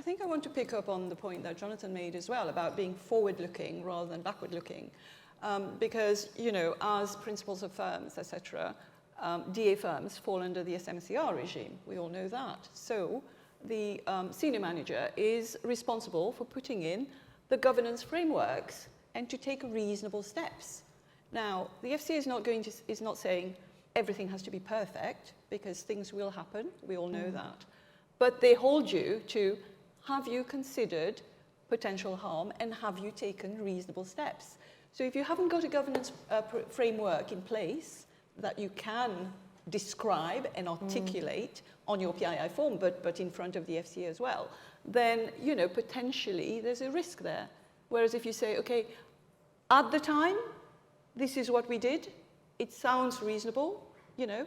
think I want to pick up on the point that Jonathan made as well about being forward-looking rather than backward-looking. Because, you know, as principals of firms, etc., DA firms fall under the SMCR regime. We all know that. So the senior manager is responsible for putting in the governance frameworks and to take reasonable steps. Now, the FCA is not saying everything has to be perfect, because things will happen. We all know that. But they hold you to, have you considered potential harm and have you taken reasonable steps? So if you haven't got a governance framework in place that you can describe and articulate on your PII form, but in front of the FCA as well, then, you know, potentially there's a risk there. Whereas if you say, okay, at the time, this is what we did, it sounds reasonable, you know,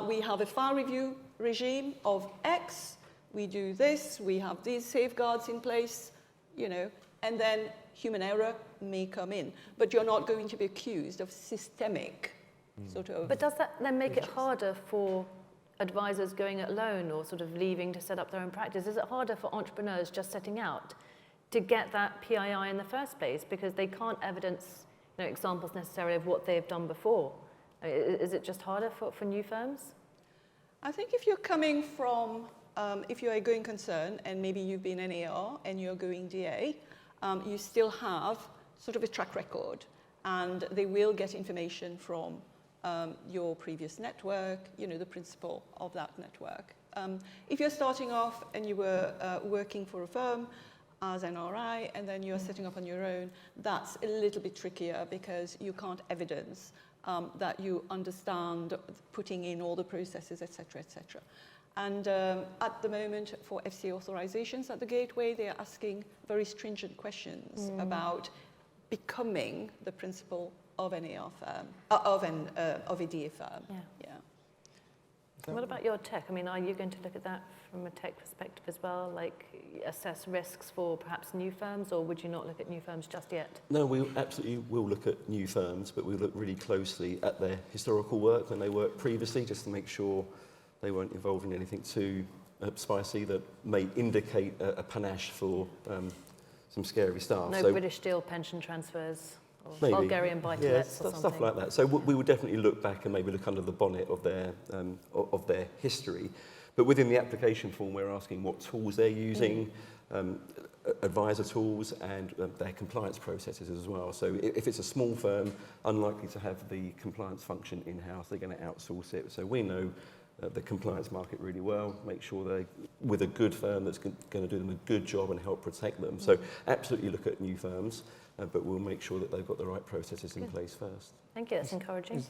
we have a file review regime of X, we do this, we have these safeguards in place, you know, and then human error may come in. But you're not going to be accused of systemic sort of... But does that then make it harder for advisors going it alone or sort of leaving to set up their own practice? Is it harder for entrepreneurs just setting out to get that PII in the first place because they can't evidence, you know, examples necessarily of what they've done before? Is it just harder for new firms? I think if you're coming from, if you're a going concern and maybe you've been NAR and you're going DA, you still have sort of a track record, and they will get information from your previous network, you know, the principal of that network. If you're starting off and you were working for a firm as an RI and then you're setting up on your own, that's a little bit trickier because you can't evidence that you understand putting in all the processes, etc., etc. And at the moment, for FCA authorizations at the gateway, they are asking very stringent questions about becoming the principal of an AR firm, of a DA firm. Yeah. What about your tech? I mean, are you going to look at that from a tech perspective as well, like assess risks for perhaps new firms, or would you not look at new firms just yet? No, we absolutely will look at new firms, but we'll look really closely at their historical work when they worked previously, just to make sure they weren't involved in anything too spicy that may indicate a panache for some scary stuff. No British Steel pension transfers? Or maybe. Bulgarian buy-to-lets or something. Stuff like that. So we would definitely look back and maybe look under the bonnet of their history. But within the application form, we're asking what tools they're using, advisor tools, and their compliance processes as well. So if it's a small firm, unlikely to have the compliance function in-house, they're going to outsource it. So we know the compliance market really well, make sure they're with a good firm that's going to do them a good job and help protect them. So absolutely look at new firms, but we'll make sure that they've got the right processes in place first. Thank you, that's encouraging.